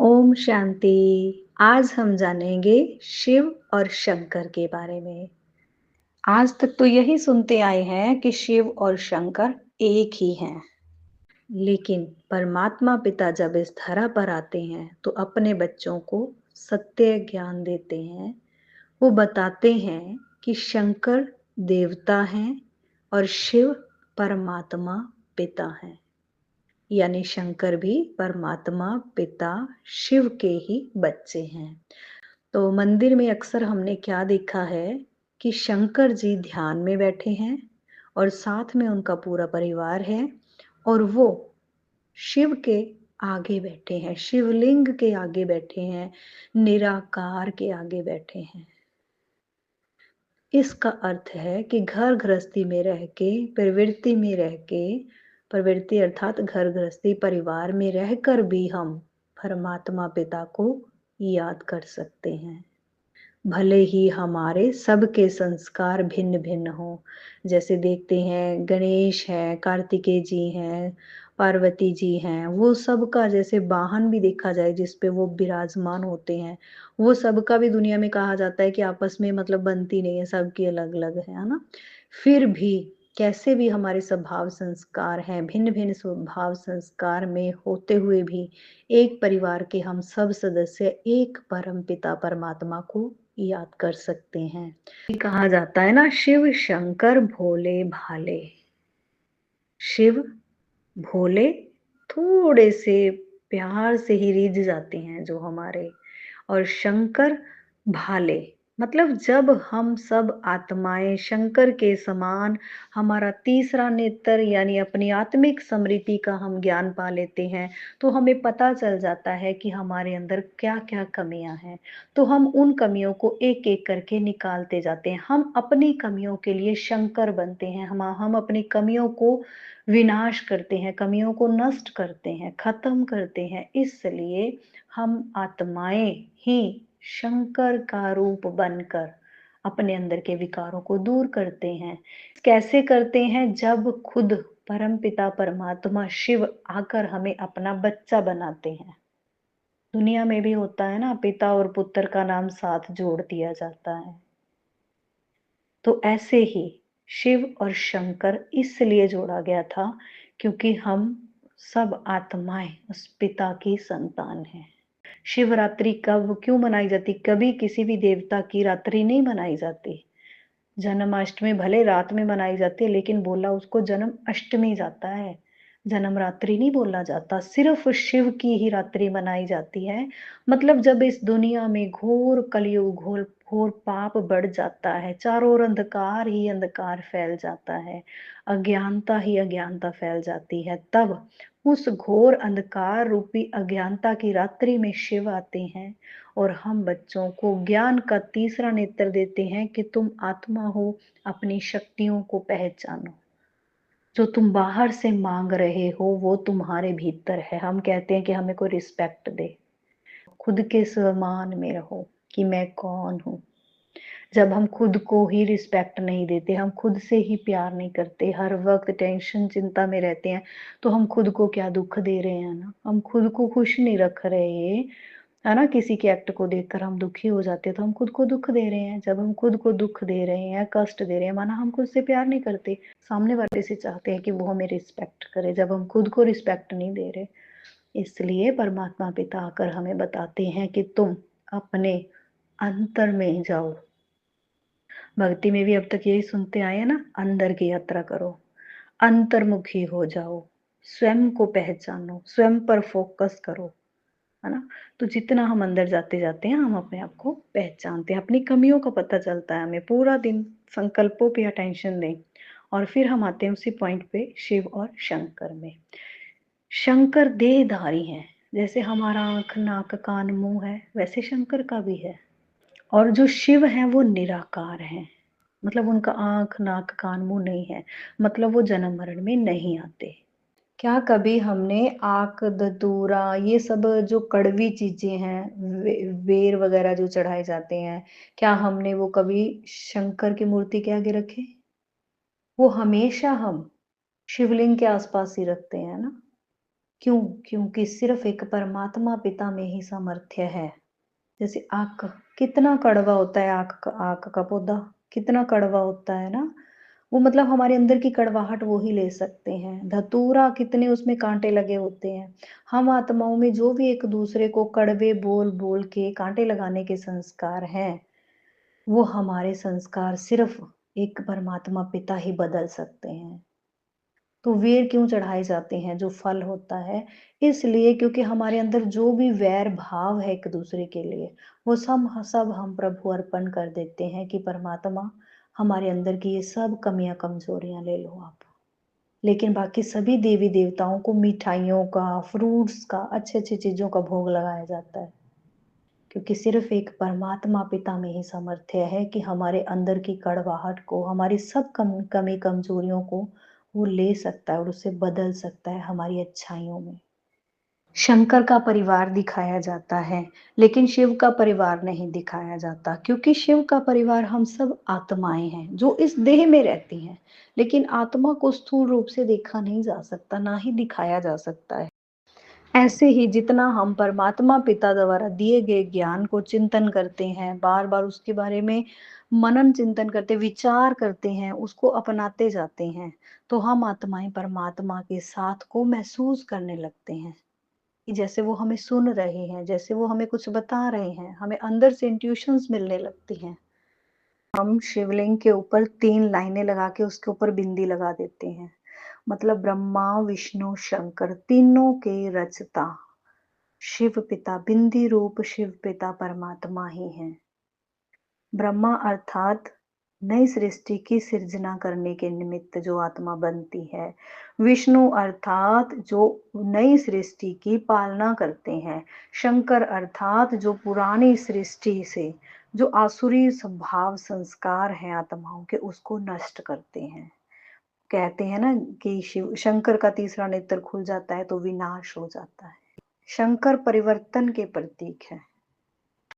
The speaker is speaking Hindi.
ओम शांति। आज हम जानेंगे शिव और शंकर के बारे में। आज तक तो यही सुनते आए हैं कि शिव और शंकर एक ही हैं। लेकिन परमात्मा पिता जब इस धरा पर आते हैं तो अपने बच्चों को सत्य ज्ञान देते हैं। वो बताते हैं कि शंकर देवता हैं और शिव परमात्मा पिता हैं। यानी शंकर भी परमात्मा पिता शिव के ही बच्चे हैं। तो मंदिर में अक्सर हमने क्या देखा है कि शंकर जी ध्यान में बैठे हैं और साथ में उनका पूरा परिवार है और वो शिव के आगे बैठे हैं, शिवलिंग के आगे बैठे हैं, निराकार के आगे बैठे हैं। इसका अर्थ है कि घर गृहस्थी में रह के, प्रवृत्ति में रह के, प्रवृत्ति अर्थात घर गृहस्थी परिवार में रहकर भी हम परमात्मा पिता को याद कर सकते हैं। भले ही हमारे सबके संस्कार भिन्न भिन्न हो। जैसे देखते हैं गणेश है, कार्तिकेय जी हैं, पार्वती जी हैं, वो सबका जैसे वाहन भी देखा जाए जिस पे वो विराजमान होते हैं, वो सबका भी दुनिया में कहा जाता है कि आपस में मतलब बनती नहीं है, सबकी अलग अलग है ना। फिर भी कैसे भी हमारे स्वभाव संस्कार हैं, भिन्न भिन्न स्वभाव संस्कार में होते हुए भी एक परिवार के हम सब सदस्य एक परम पिता परमात्मा को याद कर सकते हैं। कहा जाता है ना, शिव शंकर भोले भाले। शिव भोले थोड़े से प्यार से ही रिझ जाते हैं जो हमारे, और शंकर भाले मतलब जब हम सब आत्माएं शंकर के समान हमारा तीसरा नेत्र यानी अपनी आत्मिक समृद्धि का हम ज्ञान पा लेते हैं, तो हमें पता चल जाता है कि हमारे अंदर क्या क्या कमियां हैं। तो हम उन कमियों को एक एक करके निकालते जाते हैं। हम अपनी कमियों के लिए शंकर बनते हैं। हम अपनी कमियों को विनाश करते हैं, कमियों को नष्ट करते हैं, खत्म करते हैं। इसलिए हम आत्माएं ही शंकर का रूप बनकर अपने अंदर के विकारों को दूर करते हैं। कैसे करते हैं? जब खुद परमपिता परमात्मा शिव आकर हमें अपना बच्चा बनाते हैं। दुनिया में भी होता है ना, पिता और पुत्र का नाम साथ जोड़ दिया जाता है। तो ऐसे ही शिव और शंकर इसलिए जोड़ा गया था क्योंकि हम सब आत्माएं उस पिता की संतान हैं। शिवरात्रि कब क्यों मनाई जाती? कभी किसी भी देवता की रात्रि नहीं मनाई जाती। जन्माष्टमी भले रात में मनाई जाती है, लेकिन बोला उसको जन्म अष्टमी जाता है, जन्म रात्रि नहीं बोला जाता। सिर्फ शिव की ही रात्रि मनाई जाती है। मतलब जब इस दुनिया में घोर कलयुग, घोर घोर पाप बढ़ जाता है, चारों ओर अंधकार ही अंधकार फैल जाता है, अज्ञानता ही अज्ञानता फैल जाती है, तब उस घोर अंधकार रूपी अज्ञानता की रात्रि में शिव आते हैं और हम बच्चों को ज्ञान का तीसरा नेत्र देते हैं कि तुम आत्मा हो, अपनी शक्तियों को पहचानो। जो तुम बाहर से मांग रहे हो वो तुम्हारे भीतर है। हम कहते हैं कि हमें कोई रिस्पेक्ट दे, खुद के समान में रहो कि मैं कौन हूँ। जब हम खुद को ही रिस्पेक्ट नहीं देते, हम खुद से ही प्यार नहीं करते, हर वक्त टेंशन चिंता में रहते हैं, तो हम खुद को क्या दुख दे रहे हैं ना। हम खुद को खुश नहीं रख रहे, है ना। किसी के एक्ट को देखकर हम दुखी हो जाते हैं तो हम खुद को दुख दे रहे हैं। जब हम खुद को दुख दे रहे हैं, कष्ट दे रहे हैं, माना हम खुद से प्यार नहीं करते, सामने वाले से चाहते हैं कि वो हमें रिस्पेक्ट करे, जब हम खुद को रिस्पेक्ट नहीं दे रहे। इसलिए परमात्मा पिता आकर हमें बताते हैं कि तुम अपने अंतर में जाओ। भक्ति में भी अब तक यही सुनते आए हैं ना, अंदर की यात्रा करो, अंतर्मुखी हो जाओ, स्वयं को पहचानो, स्वयं पर फोकस करो, है ना। तो जितना हम अंदर जाते जाते हैं हम अपने आप को पहचानते हैं, अपनी कमियों का पता चलता है हमें। पूरा दिन संकल्पों पे अटेंशन दें और फिर हम आते हैं उसी पॉइंट पे, शिव और शंकर में। शंकर देहधारी हैं। जैसे हमारा आंख नाक कान मुंह है, वैसे शंकर का भी है। और जो शिव है वो निराकार हैं, मतलब उनका आंख नाक कान मुंह नहीं है, मतलब वो जन्म मरण में नहीं आते। क्या कभी हमने आक धतूरा ये सब जो कड़वी चीजें हैं, बेर वगैरह जो चढ़ाए जाते हैं, क्या हमने वो कभी शंकर की मूर्ति के आगे रखे? वो हमेशा हम शिवलिंग के आसपास ही रखते हैं ना। क्यों? क्योंकि सिर्फ़ एक परमात्मा पिता में ही सामर्थ्य है। जैसे आक का कितना कड़वा होता है, आक का पौधा, कितना कड़वा होता है ना? वो मतलब हमारे अंदर की कड़वाहट वो ही ले सकते हैं। धतूरा कितने उसमें काँटे लगे होते हैं। हम आत्माओं में जो भी एक-दूसरे को कड़वे बोल-बोल के काँटे लगाने के संस्कार हैं, वो हमारे संस्कार सिर्फ़ एक परमात्मा पिता ही बदल सकते हैं। तो वेर क्यों चढ़ाए जाते हैं, जो फल होता है, इसलिए क्योंकि हमारे अंदर जो भी वैर भाव है एक-दूसरे के लिए, वो सब हम प्रभु अर्पण कर देते हैं कि परमात्मा हमारे अंदर की ये सब कमियाँ कमज़ोरियाँ ले लो आप। लेकिन बाकी सभी देवी-देवताओं को मिठाइयों का, फ्रूट्स का, अच्छी-अच्छी चीज़ों का भोग लगाया जाता है। क्योंकि सिर्फ़ एक परमात्मा पिता में ही सामर्थ्य है कि हमारे अंदर की कड़वाहट को, हमारी सब कमी कमज़ोरियों को वो ले सकता है और उसे बदल सकता है हमारी अच्छाइयों में। शंकर का परिवार दिखाया जाता है, लेकिन शिव का परिवार नहीं दिखाया जाता क्योंकि शिव का परिवार हम सब आत्माएँ हैं, जो इस देह में रहती हैं। लेकिन आत्मा को स्थूल रूप से देखा नहीं जा सकता, ना ही दिखाया जा सकता है। ऐसे ही जितना हम परमात्मा पिता द्वारा दिए गए ज्ञान को चिंतन करते हैं, बार-बार उसके बारे में मनन चिंतन करते, विचार करते हैं, उसको अपनाते जाते हैं, तो हम आत्माएँ परमात्मा के साथ को महसूस करने लगते हैं, कि जैसे वो हमें सुन रहे हैं, जैसे वो हमें कुछ बता रहे हैं, हमें अंदर से इंट्यूशंस मिलने लगती हैं। हम शिवलिंग के ऊपर 3 लाइनें लगा के उसके ऊपर बिंदी लगा देते हैं। मतलब ब्रह्मा, विष्णु, शंकर तीनों के रचता शिव पिता, बिंदी रूप शिव पिता परमात्मा ही हैं। ब्रह्मा अर्थात नई सृष्टि की सृजना करने के निमित्त जो आत्मा बनती है। विष्णु अर्थात जो नई सृष्टि की पालना करते हैं। शंकर अर्थात जो पुरानी सृष्टि से जो आसुरी स्वभाव संस्कार हैं आत्माओं के उसको नष्ट करते हैं। कहते हैं ना कि शिव शंकर का तीसरा नेत्र खुल जाता है तो विनाश हो जाता है। शंकर परिवर्तन के प्रतीक है।